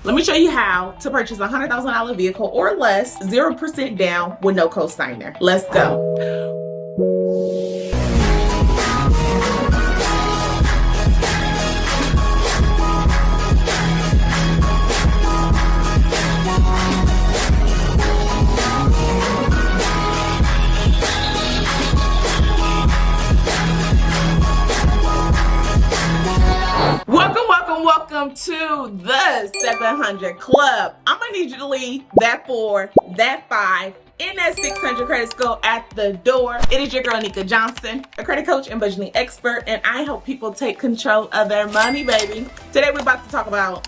Let me show you how to purchase a $100,000 vehicle or less, 0% down with no co-signer. Let's go. Welcome to the 700 Club. I'm gonna need you to leave that 4, that 5, and that 600 credits go at the door. It is your girl, Nika Johnson, a credit coach and budgeting expert, and I help people take control of their money, baby. Today we're about to talk about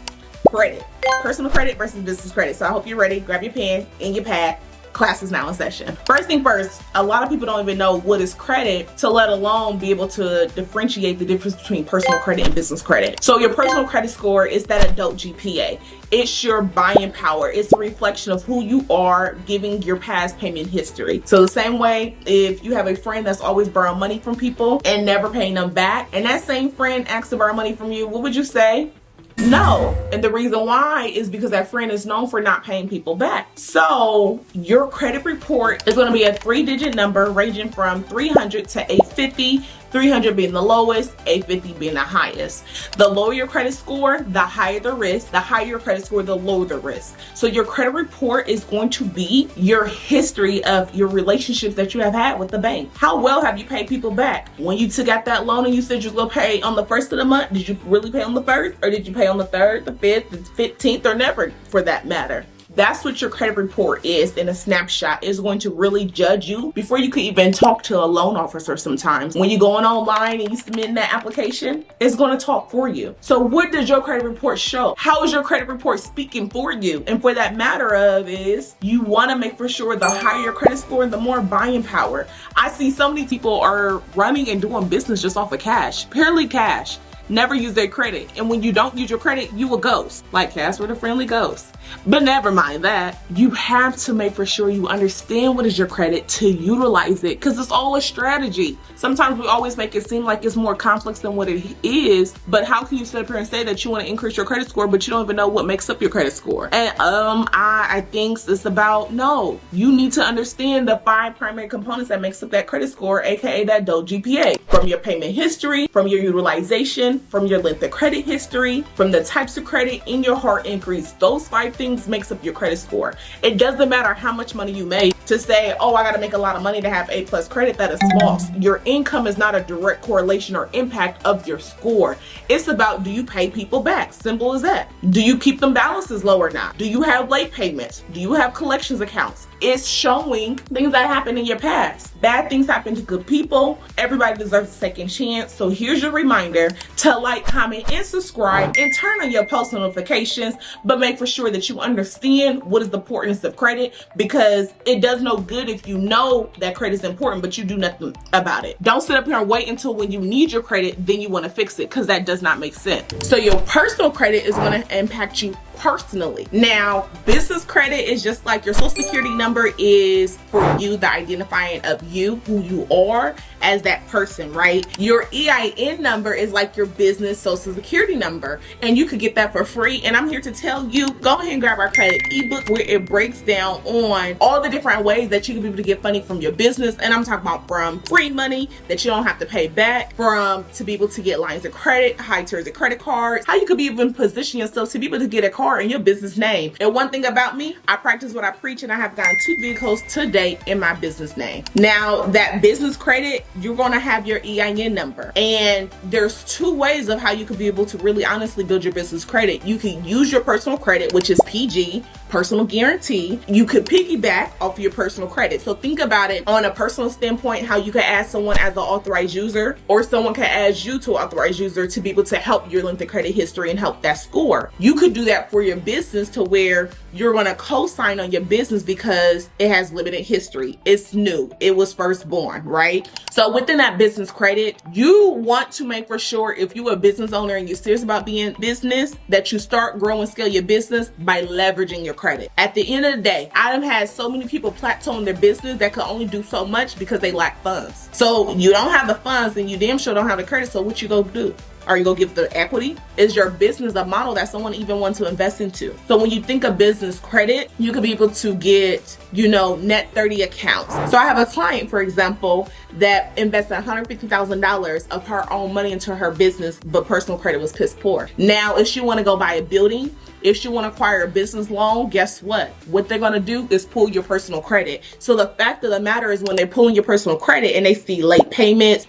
credit, personal credit versus business credit. So I hope you're ready. Grab your pen and your pad. Class is now in session. First thing first, a lot of people don't even know what is credit, to let alone be able to differentiate the difference between personal credit and business credit. So your personal credit score is that adult GPA. It's your buying power. It's a reflection of who you are, giving your past payment history. So the same way, if you have a friend that's always borrowing money from people and never paying them back, and that same friend asks to borrow money from you, what would you say? No. And the reason why is because that friend is known for not paying people back. So your credit report is going to be a 3-digit number ranging from 300 to 850, 300 being the lowest, 850 being the highest. The lower your credit score, the higher the risk. The higher your credit score, the lower the risk. So your credit report is going to be your history of your relationships that you have had with the bank. How well have you paid people back? When you took out that loan and you said you were going to pay on the 1st of the month, did you really pay on the 1st? Or did you pay on the 3rd, the 5th, the 15th, or never for that matter? That's what your credit report is in a snapshot. It's going to really judge you before you could even talk to a loan officer sometimes. When you're going online and you submit that application, it's going to talk for you. So what does your credit report show? How is your credit report speaking for you? And for that matter of is, you want to make for sure the higher your credit score, the more buying power. I see so many people are running and doing business just off of cash, purely cash. Never use their credit. And when you don't use your credit, you a ghost. Like Casper the Friendly Ghost. But never mind that. You have to make for sure you understand what is your credit to utilize it, because it's all a strategy. Sometimes we always make it seem like it's more complex than what it is. But how can you sit up here and say that you want to increase your credit score, but you don't even know what makes up your credit score? And I think it's about, no, you need to understand the 5 primary components that makes up that credit score, aka that adult GPA. From your payment history, from your utilization, from your length of credit history, from the types of credit, in your heart increase. Those 5 things makes up your credit score. It doesn't matter how much money you make to say, oh, I got to make a lot of money to have A+ credit. That is false. Your income is not a direct correlation or impact of your score. It's about, do you pay people back? Simple as that. Do you keep them balances low or not? Do you have late payments? Do you have collections accounts? It's showing things that happened in your past. Bad things happen to good people. Everybody deserves a second chance. So here's your reminder to like, comment, and subscribe, and turn on your post notifications, but make for sure that you understand what is the importance of credit, because it does no good if you know that credit is important, but you do nothing about it. Don't sit up here and wait until when you need your credit, then you want to fix it, because that does not make sense. So your personal credit is going to impact you personally. Now, business credit is just like your social security number is for you, the identifying of you, who you are as that person, right? Your EIN number is like your business social security number, and you could get that for free. And I'm here to tell you, go ahead and grab our credit ebook where it breaks down on all the different ways that you can be able to get funding from your business. And I'm talking about from free money that you don't have to pay back, from to be able to get lines of credit, high tiers of credit cards, how you could be even position yourself to be able to get a car in your business name. And one thing about me, I practice what I preach, and I have gotten 2 vehicles to date in my business name. Now, that business credit, you're going to have your EIN number, and there's 2 ways of how you could be able to really honestly build your business credit. You can use your personal credit, which is PG, personal guarantee. You could piggyback off of your personal credit. So think about it on a personal standpoint, how you could add someone as an authorized user, or someone can add you to an authorized user to be able to help your length of credit history and help that score. You could do that for your business to where you're going to co-sign on your business because it has limited history. It's new. It was first born, right? So within that business credit, you want to make for sure, if you're a business owner and you're serious about being business, that you start growing and scale your business by leveraging your credit. At the end of the day, I have had so many people plateau in their business that could only do so much because they lack funds. So you don't have the funds and you damn sure don't have the credit. So what you go do? Are you gonna give the equity? Is your business a model that someone even wants to invest into? So when you think of business credit, you could be able to get, net 30 accounts. So I have a client, for example, that invested $150,000 of her own money into her business, but personal credit was piss poor. Now, if she want to go buy a building, if she want to acquire a business loan, guess what? What they're going to do is pull your personal credit. So the fact of the matter is when they're pulling your personal credit and they see late payments,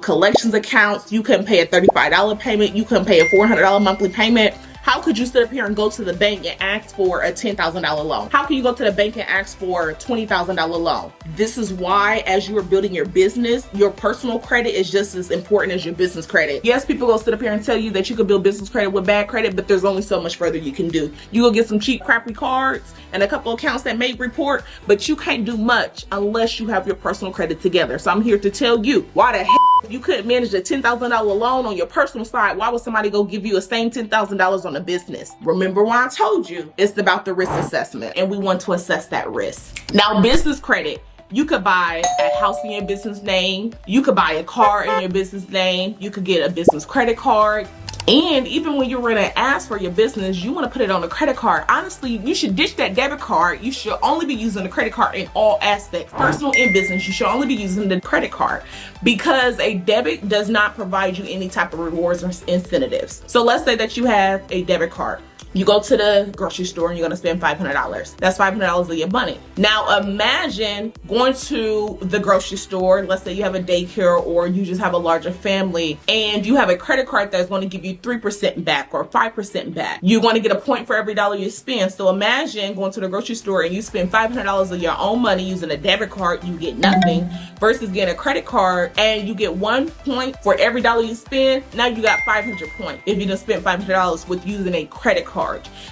collections accounts, you couldn't pay a $35 payment, you couldn't pay a $400 monthly payment. How could you sit up here and go to the bank and ask for a $10,000 loan? How can you go to the bank and ask for a $20,000 loan? This is why, as you are building your business, your personal credit is just as important as your business credit. Yes, people go sit up here and tell you that you can build business credit with bad credit, but there's only so much further you can do. You go get some cheap, crappy cards and a couple accounts that may report, but you can't do much unless you have your personal credit together. So I'm here to tell you, why the heck you couldn't manage a $10,000 loan on your personal side? Why would somebody go give you the same $10,000 on a business? Remember why I told you it's about the risk assessment, and we want to assess that risk. Now, business credit, you could buy a house in your business name, you could buy a car in your business name, you could get a business credit card. And even when you're ready to ask for your business, you want to put it on a credit card. Honestly, you should ditch that debit card. You should only be using the credit card in all aspects. Personal and business, you should only be using the credit card, because a debit does not provide you any type of rewards or incentives. So let's say that you have a debit card. You go to the grocery store and you're gonna spend $500. That's $500 of your money. Now imagine going to the grocery store, let's say you have a daycare or you just have a larger family, and you have a credit card that's gonna give you 3% back or 5% back. You're gonna get a point for every dollar you spend. So imagine going to the grocery store and you spend $500 of your own money using a debit card, you get nothing, versus getting a credit card and you get 1 point for every dollar you spend. Now you got 500 points if you just spent $500 with using a credit card.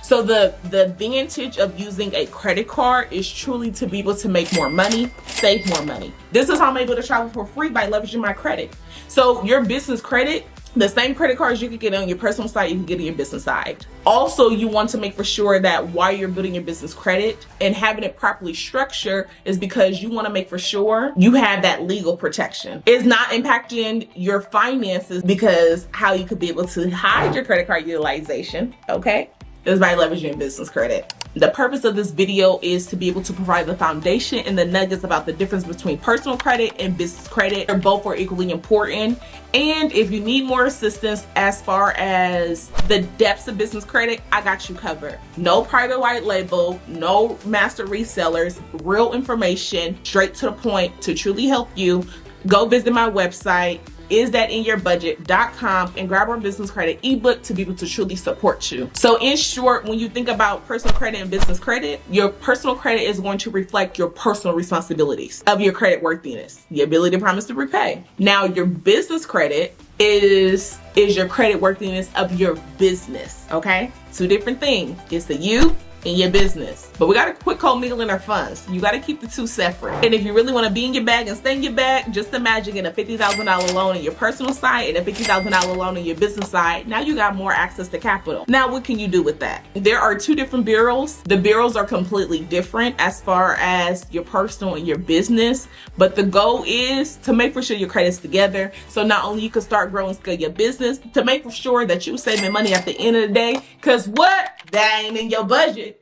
So the advantage of using a credit card is truly to be able to make more money, save more money. This is how I'm able to travel for free, by leveraging my credit. So your business credit, the same credit cards you can get on your personal side, you can get on your business side. Also, you want to make for sure that while you're building your business credit and having it properly structured, is because you want to make for sure you have that legal protection. It's not impacting your finances, because how you could be able to hide your credit card utilization, okay, is by leveraging business credit. The purpose of this video is to be able to provide the foundation and the nuggets about the difference between personal credit and business credit. They're both are equally important. And if you need more assistance as far as the depths of business credit, I got you covered. No private white label, no master resellers, real information, straight to the point to truly help you. Go visit my website, isthatInYourBudget.com, and grab our business credit ebook to be able to truly support you. So in short, when you think about personal credit and business credit, your personal credit is going to reflect your personal responsibilities of your credit worthiness, the ability to promise to repay. Now your business credit is your credit worthiness of your business, okay? Two different things. It's the you in your business, but we got to quit co-mingling our funds. You got to keep the two separate. And if you really want to be in your bag and stay in your bag, just imagine getting a $50,000 loan on your personal side and a $50,000 loan on your business side. Now you got more access to capital. Now what can you do with that? There are two different bureaus. The bureaus are completely different as far as your personal and your business, but the goal is to make for sure your credit's together, so not only you can start growing and scale your business, to make for sure that you're saving money at the end of the day, because what? That ain't in your budget.